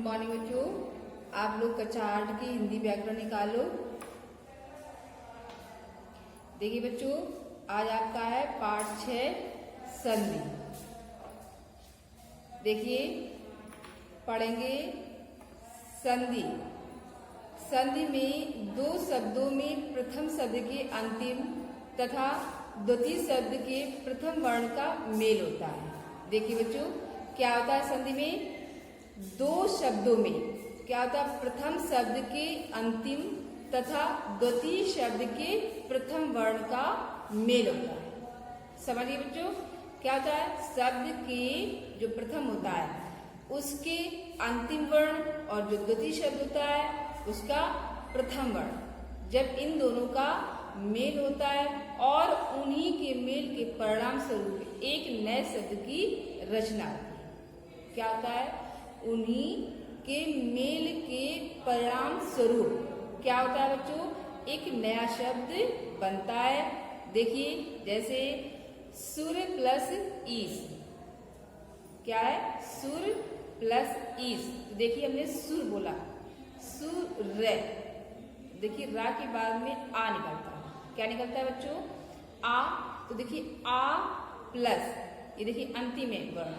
Morning बच्चों। आप लोग कक्षा 8 की हिंदी व्याकरण निकालो। देखिए बच्चों, आज आपका है पाठ 6 संधि। देखिए पढ़ेंगे संधि। संधि में दो शब्दों में प्रथम शब्द के अंतिम तथा द्वितीय शब्द के प्रथम वर्ण का मेल होता है। देखिए बच्चों, क्या होता है संधि में? दो शब्दों में क्या होता है? प्रथम शब्द के अंतिम तथा द्वितीय शब्द के प्रथम वर्ण का मेल होता है। समझिए बच्चों, क्या होता है? शब्द के जो प्रथम होता है उसके अंतिम वर्ण और जो द्वितीय शब्द होता है उसका प्रथम वर्ण, जब इन दोनों का मेल होता है और उन्हीं के मेल के परिणाम स्वरूप एक नए शब्द की रचना होती है। क्या होता है? उन्हीं के मेल के परिणाम स्वरूप क्या होता है बच्चों? एक नया शब्द बनता है। देखिए जैसे सुर प्लस ईस। क्या है? सुर प्लस ईस। तो देखिए हमने सुर बोला, सुर। देखिए रा के बाद में आ निकलता है। क्या निकलता है बच्चों? आ। तो देखिए आ प्लस, ये देखिए अंतिम है वर्ण।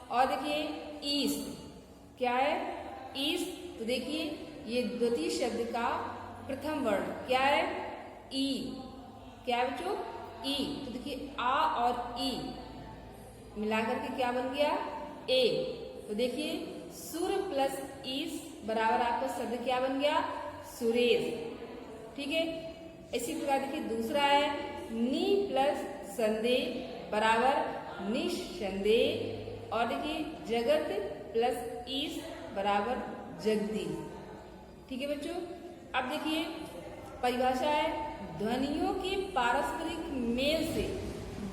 और देखिए ईस। क्या है? ईस। तो देखिए ये द्वितीय शब्द का प्रथम वर्ण क्या है? ई। क्या है बच्चों? ई। तो देखिए आ और ई मिलाकर के क्या बन गया? ए। तो देखिए सुर प्लस ईस बराबर आपका शब्द क्या बन गया? सुरेश। ठीक है। इसी प्रकार देखिए दूसरा है नी प्लस संदेह बराबर निसंदेह। और देखिए जगत प्लस ईस बराबर जगदीश। ठीक है बच्चों। अब देखिए परिभाषा है, ध्वनियों के पारस्परिक मेल से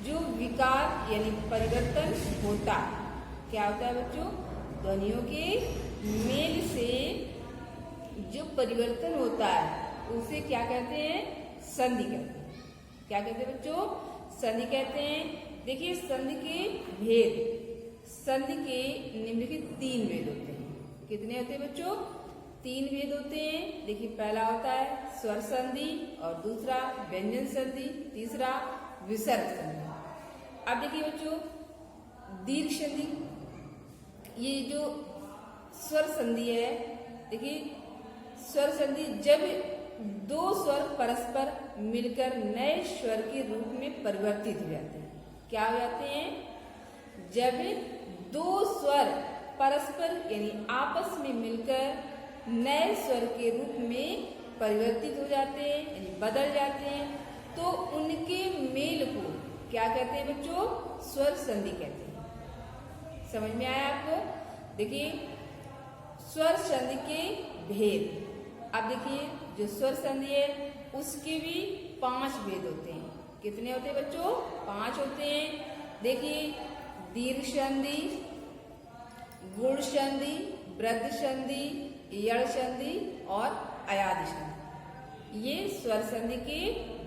जो विकार यानी परिवर्तन होता है। क्या होता है बच्चों? ध्वनियों के मेल से जो परिवर्तन होता है उसे क्या कहते हैं? संधि कहते हैं। क्या कहते हैं बच्चों? संधि कहते हैं। देखिए संधि के भेद, संधि के निम्नलिखित 3 भेद होते हैं। कितने होते हैं बच्चों? 3 भेद होते हैं। देखिए पहला होता है स्वर संधि, और दूसरा व्यंजन संधि, तीसरा विसर्ग संधि। अब देखिए बच्चों दीर्घ संधि, ये जो स्वर संधि है, देखिए स्वर संधि जब दो स्वर परस्पर मिलकर नए स्वर के रूप में परिवर्तित हो जाते हैं। क्या हो जाते हैं? जब दो स्वर परस्पर यानी आपस में मिलकर नए स्वर के रूप में परिवर्तित हो जाते हैं यानी बदल जाते हैं, तो उनके मेल को क्या कहते हैं बच्चों? स्वर संधि कहते हैं। समझ में आया आपको? देखिए स्वर संधि के भेद। अब देखिए जो स्वर संधि है उसके भी 5 भेद होते हैं। कितने होते हैं बच्चों? 5 होते हैं। देखिए दीर्घ संधि, गुण संधि, वृद्ध संधि, यड़ संधि और अयादि संधि। ये स्वर संधि के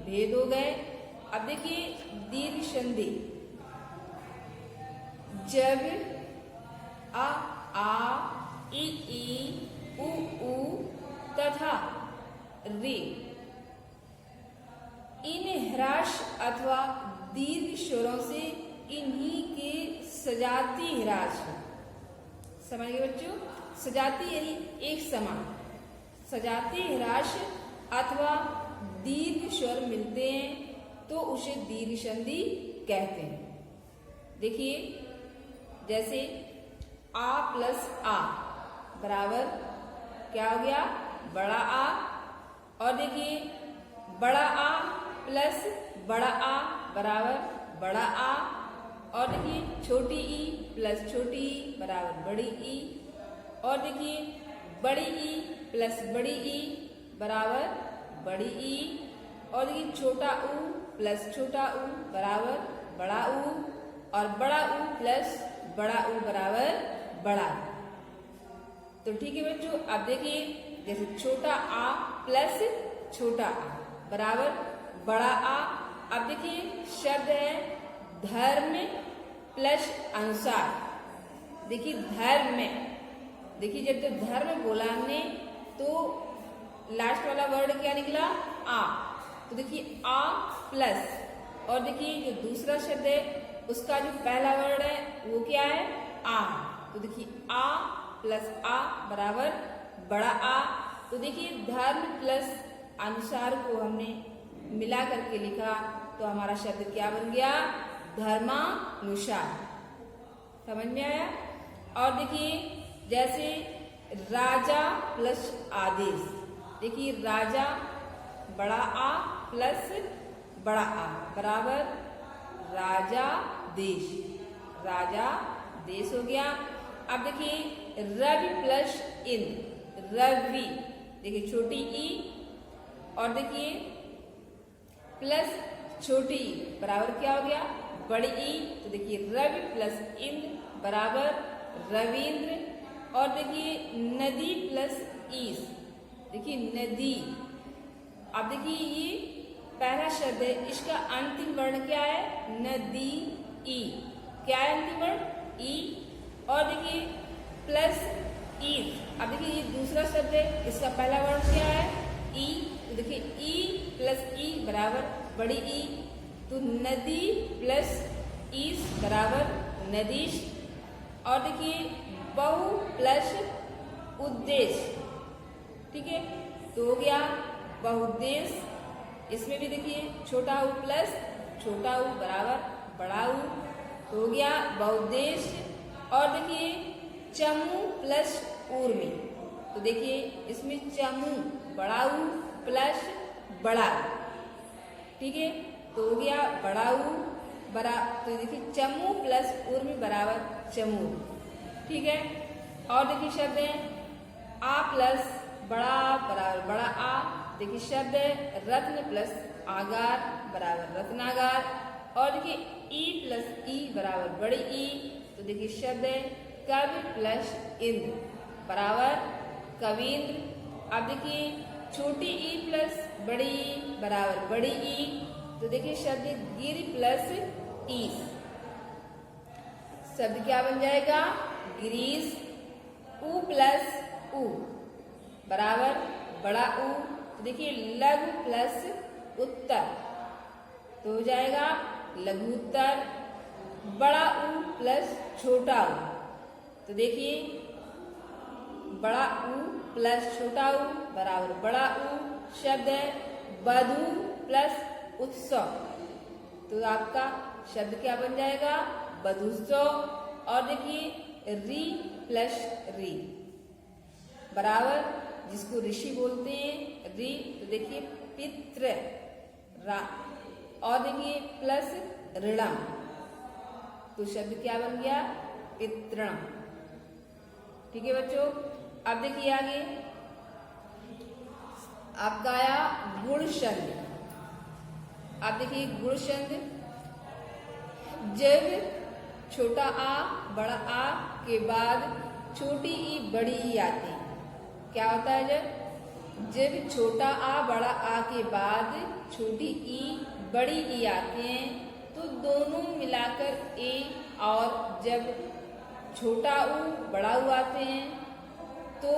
भेद हो गए। अब देखिए दीर्घ संधि, जब आ ई उ तथा रे इन ह्रास अथवा दीर्घ स्वरों से इन्हीं के सजाती ह्रास हो। समझिए बच्चों, सजाती यानी एक समान, सजाती ह्रास अथवा दीर्घ स्वर मिलते हैं तो उसे दीर्घ संधि कहते हैं। देखिए जैसे आ प्लस आ बराबर क्या हो गया? बड़ा आ। और देखिए बड़ा आ प्लस बड़ा आ बराबर बड़ा आ। और देखिए छोटी ई प्लस छोटी ई बराबर बड़ी ई। और देखिए बड़ी ई प्लस बड़ी ई बराबर बड़ी ई। और देखिए छोटा ऊ प्लस छोटा ऊ बराबर बड़ा ऊ। और बड़ा ऊ प्लस बड़ा ऊ बराबर बड़ा ऊ। तो ठीक है बच्चों, अब देखिए जैसे छोटा आ प्लस छोटा आ बराबर बड़ा आ। अब देखिए शब्द है धर्म प्लस अनुसार। देखिए धर्म देखिए जब तो धर्म बोला हमने तो लास्ट वाला वर्ड क्या निकला? आ। तो देखिए आ प्लस, और देखिए जो दूसरा शब्द है उसका जो पहला वर्ड है वो क्या है? आ। तो देखिए आ प्लस आ बराबर बड़ा आ। तो देखिए धर्म प्लस अनुसार को हमने मिला करके लिखा तो हमारा शब्द क्या बन गया? धर्मानुसार। समझ में आया? और देखिए जैसे राजा प्लस आदेश, देखिए राजा बड़ा आ प्लस बड़ा आ बराबर राजा देश, राजा देश हो गया। अब देखिए रवि प्लस इंद्र, रवि, देखिए छोटी ई और देखिए प्लस छोटी ई बराबर क्या हो गया? बड़ी ई। तो देखिए रवि प्लस इंद्र बराबर रविंद्र। और देखिए नदी प्लस ईस, देखिए नदी। अब देखिए ये पहला शब्द है, इसका अंतिम वर्ण क्या है? नदी ई। क्या है अंतिम वर्ण? ई। और देखिए प्लस ई। अब देखिए ये दूसरा शब्द है, इसका पहला वर्ण क्या है? ई। तो देखिए ई प्लस ई बराबर बड़ी ई। तो नदी प्लस ईस बराबर नदीश। और देखिए बहु प्लस उद्देश्य, ठीक है, तो हो गया बहुउद्देश्य। इसमें भी देखिए छोटा ऊ प्लस छोटा ऊ बराबर बड़ा ऊ, तो हो गया बहुउद्देश्य। और देखिए चमू प्लस ऊर्मी, तो देखिए इसमें चमू बड़ा ऊ प्लस बड़ा, ठीक है, तो हो गया बड़ा ऊ बरा। तो देखिए चमू प्लस ऊर्मी बराबर चमू, ठीक है। और देखिए शब्द है आ प्लस बड़ा बराबर बड़ा आ। देखिए शब्द है रत्न प्लस आगार बराबर रत्नागार। और देखिए ई प्लस ई बराबर बड़ी ई। तो देखिए शब्द है कवि प्लस इंद्र बराबर कवींद्र। अब देखिए छोटी ई प्लस बड़ी ई बराबर बड़ी ई। तो देखिए शब्द गिर प्लस ईस, शब्द क्या बन जाएगा? गिरीश। ऊ प्लस ऊ बराबर बड़ा ऊ। तो देखिए लघु प्लस उत्तर, तो हो जाएगा लघु उत्तर। बड़ा ऊ प्लस छोटा ऊ, तो देखिए बड़ा ऊ प्लस छोटा ऊ बराबर बड़ा ऊ। शब्द है वधू प्लस उत्सव, तो आपका शब्द क्या बन जाएगा? वधूत्सव। और देखिए री प्लस री बराबर जिसको ऋषि बोलते हैं री, तो देखिए पित्र रा। और देखिए प्लस ऋणम, तो शब्द क्या बन गया? पितृण, ठीक है बच्चों। अब देखिए आगे आपका आया गुण संध। अब देखिए गुण संध, जब छोटा आ बड़ा आ के बाद छोटी ई बड़ी ई आती, क्या होता है? जब छोटा आ बड़ा आ के बाद छोटी ई बड़ी ई आते हैं तो दोनों मिलाकर ए, और जब छोटा ऊ बड़ा ऊ आते हैं तो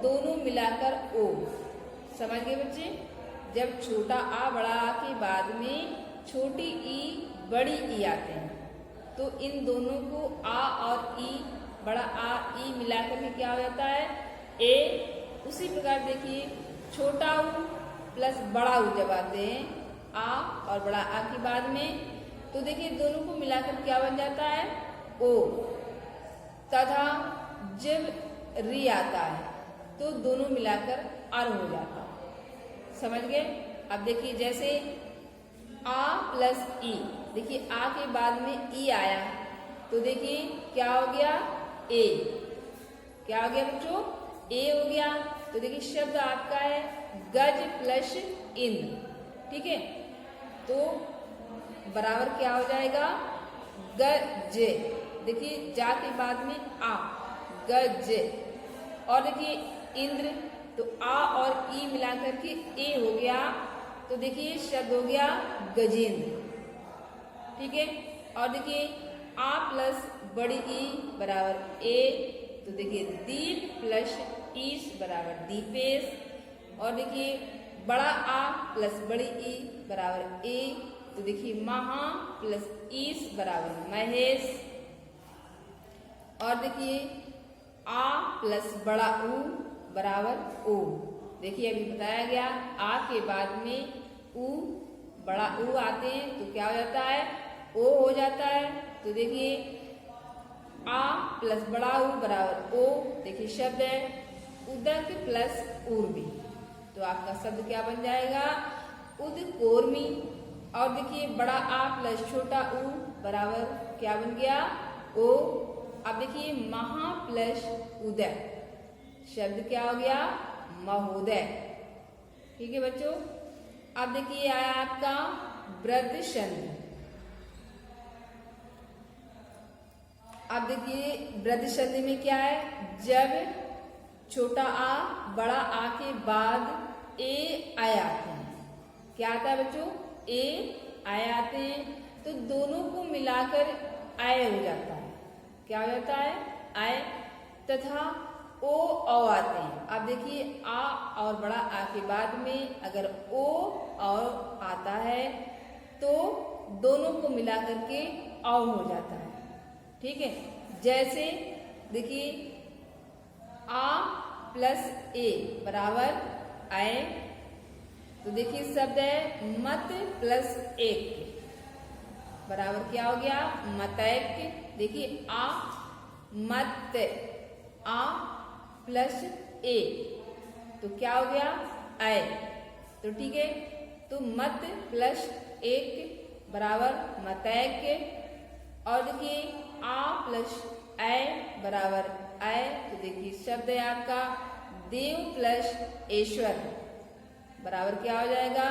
दोनों मिलाकर ओ। समझ गए बच्चे? जब छोटा आ बड़ा आ के बाद में छोटी ई बड़ी ई आते हैं तो इन दोनों को आ और ई बड़ा आ ई मिलाकर के क्या हो जाता है? ए। उसी प्रकार देखिए छोटा ऊ प्लस बड़ा ऊ जब आते हैं आ और बड़ा आ के बाद में, तो देखिए दोनों को मिलाकर क्या बन जाता है? ओ। तथा जब री आता है तो दोनों मिलाकर अर हो जाता है। समझ गए? अब देखिए जैसे आ प्लस ई, देखिए आ के बाद में ई आया तो देखिए क्या हो गया? ए। क्या हो गया बच्चों? ए हो गया। तो देखिए शब्द आपका है गज प्लस इंद्र, ठीक है, तो बराबर क्या हो जाएगा? गज। देखिए जा के बाद में आ, गज। और देखिए इंद्र, तो आ और ई मिलाकर के ए हो गया, तो देखिए शब्द हो गया गजेंद्र, ठीक है। और देखिए आ प्लस बड़ी ई बराबर ए, तो देखिए दीप प्लस ईश बराबर दीपेश। और देखिए बड़ा आ प्लस बड़ी ई बराबर ए, तो देखिए महा प्लस ईश बराबर महेश। और देखिए आ प्लस बड़ा ऊ बराबर ओ। देखिए अभी बताया गया आ के बाद में ऊ बड़ा ऊ आते हैं तो क्या हो जाता है, ओ हो जाता है। तो देखिए आ प्लस बड़ा ऊ बराबर ओ। देखिए शब्द है उदक प्लस ऊर्मी, तो आपका शब्द क्या बन जाएगा, उदकोर्मी। और देखिए बड़ा आ प्लस छोटा ऊ बराबर क्या बन गया, ओ। अब देखिए महा प्लस उदय, शब्द क्या हो गया, महोदय। ठीक है बच्चों। अब देखिए आया आपका वृद्ध संधि। अब देखिए वृद्ध संधि में क्या है, जब छोटा आ बड़ा आ के बाद ए आए आते हैं, क्या आता है बच्चों, ए आए आते हैं, तो दोनों को मिलाकर आय हो जाता है। क्या हो जाता है, आय। तथा ओ औ आते हैं। अब देखिए आ और बड़ा आ के बाद में अगर ओ और आता है तो दोनों को मिलाकर के औ हो जाता है। ठीक है, जैसे देखिए आ प्लस ए बराबर आए, तो देखिए शब्द है मत प्लस एक बराबर क्या हो गया, मतैक। देखिए आ मत आ प्लस ए तो क्या हो गया, आय। तो ठीक है, तो मत प्लस एक बराबर मतैक। और देखिए आ प्लस आय बराबर आय, तो देखिए शब्द है आपका देव प्लस ऐश्वर बराबर क्या हो जाएगा,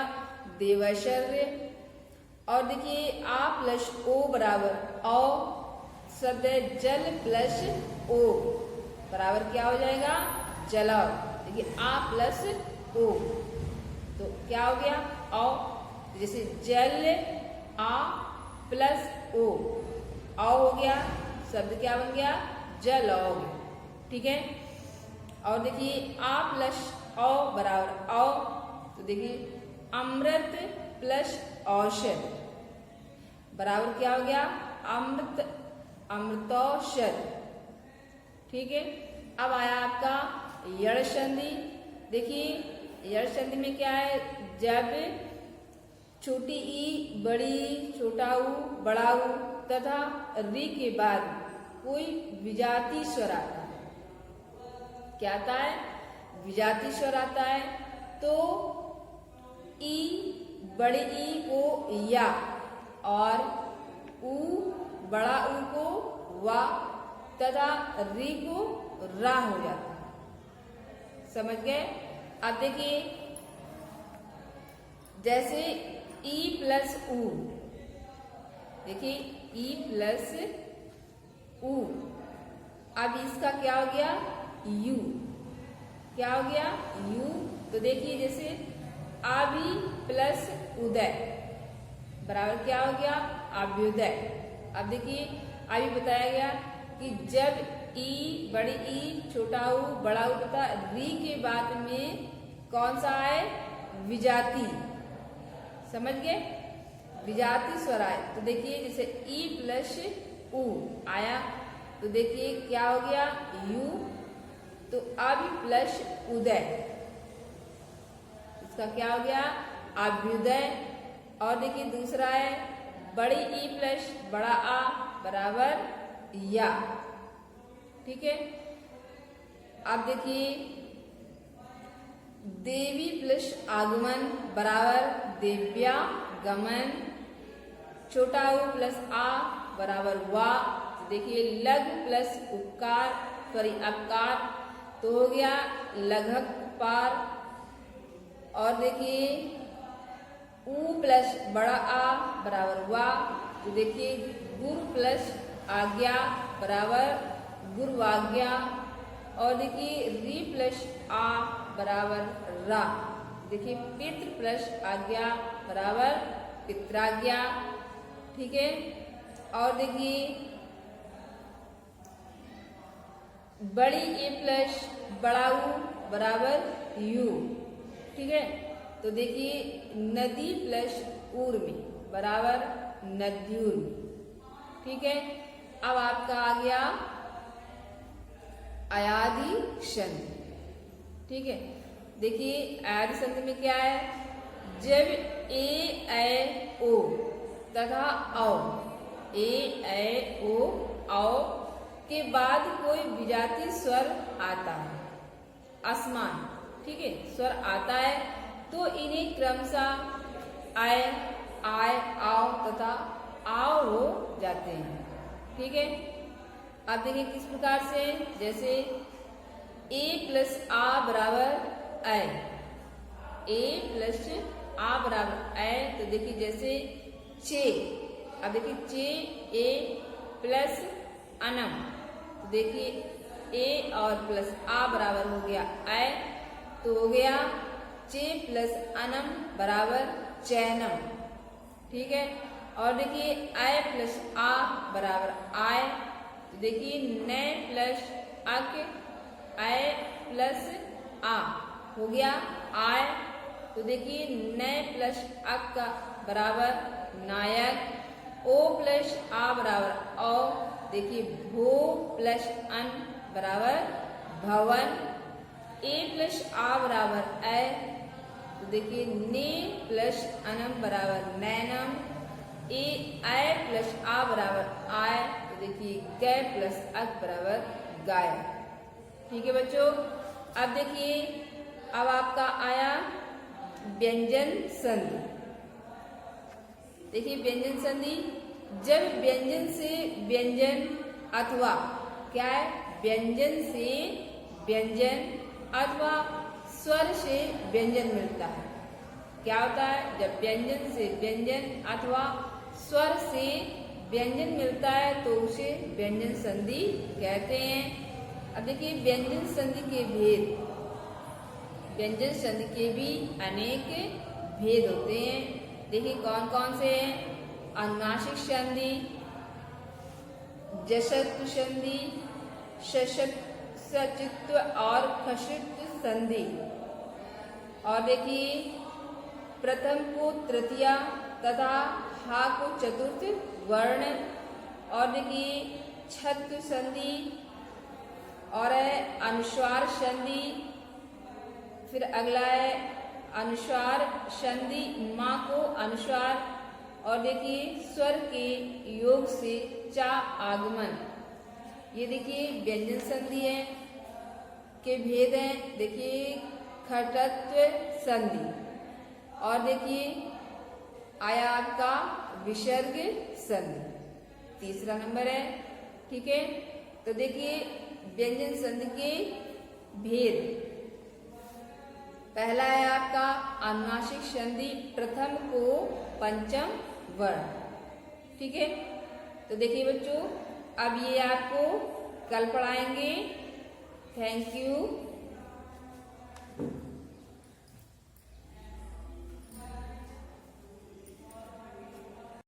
देवैश्वर्य। और देखिए आ प्लस ओ बराबर औ, शब्द है जल प्लस ओ बराबर क्या हो जाएगा, जलाओ। देखिए आ प्लस ओ तो क्या हो गया, औ। जैसे जल आ प्लस ओ, औ हो गया, शब्द क्या बन गया, जलौघ। ठीक है। और देखिए आ प्लस औ बराबर औ, तो देखिए अमृत प्लस औषध बराबर क्या हो गया, अमृत अमृतौषध। ठीक है। अब आया आपका यड़ संधि। देखिए यड़ संधि में क्या है, जब छोटी ई बड़ी छोटा ऊ बड़ा ऊ तथा री के बाद कोई विजाती स्वर आता है, क्या आता है, विजाती स्वर आता है, तो ई बड़ी ई को या और ऊ बड़ा ऊ को वा तथा री को रा हो जाता है। समझ गए। अब देखिए जैसे ई प्लस ऊ, देखिए ई प्लस ऊ, अब इसका क्या हो गया, यू। क्या हो गया, यू। तो देखिए जैसे आबी प्लस उदय बराबर क्या हो गया, अभ्युदय। अब देखिए अभी बताया गया कि जब ई बड़ी ई छोटा ऊ बड़ा ऊ तथा री के बाद में कौन सा आए, विजाती। समझ गए, विजाती स्वर आए। तो देखिए जैसे ई प्लस ऊ आया, तो देखिए क्या हो गया, यू। तो अब प्लस उदय, इसका क्या हो गया, अभ्युदय। और देखिए दूसरा है बड़ी ई प्लस बड़ा आ बराबर या। ठीक है। अब देखिए देवी प्लस आगमन बराबर दिव्यागमन, छोटा ऊ प्लस आ बराबर वा। देखिए लघ प्लस उपकार सॉरी अपकार, तो हो गया लघक पार। और देखिए ऊ प्लस बड़ा आ बराबर वा, तो देखिए गुरु प्लस आज्ञा बराबर गुरुवाज्ञा। और देखिए री प्लस आ बराबर रा, देखिए पितृ प्लस आज्ञा बराबर पित्राज्ञा। ठीक है। और देखिए बड़ी ए प्लस बड़ा ऊ बराबर यू। ठीक है, तो देखिए नदी प्लस ऊर्मी बराबर नद्यूर्मी। ठीक है, अब आपका आ गया अयादी संधि। ठीक है, देखिए अयादी संधि में क्या है, जब ए ऐ ओ तथा औ ए ऐ ओ औ के बाद कोई विजातीय स्वर आता है, असमान, ठीक है, स्वर आता है तो इन्हें क्रमशः आय आय आओ तथा आओ हो जाते हैं। ठीक है, अब देखिए किस प्रकार से, जैसे ए प्लस आ बराबर ऐ, ए प्लस आ बराबर ऐ, तो देखिए जैसे चे, अब देखिए चे ए प्लस अनम, तो देखिए ए और प्लस आ बराबर हो गया ऐ, तो हो गया चे प्लस अनम बराबर चैनम। ठीक है, और देखिए ऐ प्लस आ बराबर आय, तो देखिए न प्लस अक ऐ प्लस आ हो गया आय, तो देखिए न प्लस अक का बराबर नायक, ओ प्लस आ बराबर औ, देखिए भो प्लस अन बराबर भवन, ए प्लस आ बराबर ऐ, तो देखिए ने प्लस अनम बराबर नैनम, ए ऐ प्लस आ बराबर आय, तो देखिए कै प्लस अक बराबर गाय। ठीक है बच्चों, अब देखिए अब आपका आया व्यंजन संधि। देखिए व्यंजन संधि, जब व्यंजन से व्यंजन अथवा क्या है, व्यंजन से व्यंजन अथवा स्वर से व्यंजन मिलता है। क्या होता है, जब व्यंजन से व्यंजन अथवा स्वर से व्यंजन मिलता है तो उसे व्यंजन संधि कहते हैं। अब देखिए व्यंजन संधि के भेद, व्यंजन संधि के भी अनेक भेद होते हैं। देखिए कौन कौन से हैं, अनुनासिक संधि, जसत्व संधि, सचित्व और खशित्व संधि। और देखिए प्रथम को तृतीया तथा हा को चतुर्थ वर्ण। और देखिए छत्व संधि और है अनुस्वार संधि। फिर अगला है अनुस्वार संधि, माँ को अनुस्वार। और देखिए स्वर के योग से चा आगमन। ये देखिए व्यंजन संधि है के भेद हैं। देखिए खटत्व संधि, और देखिए आया आपका विसर्ग संधि, तीसरा नंबर है। ठीक है, तो देखिए व्यंजन संधि के भेद, पहला है आपका अनुनासिक संधि, प्रथम को पंचम वर्ण। ठीक है, तो देखिए बच्चों अब ये आपको कल पढ़ाएंगे। Thank you.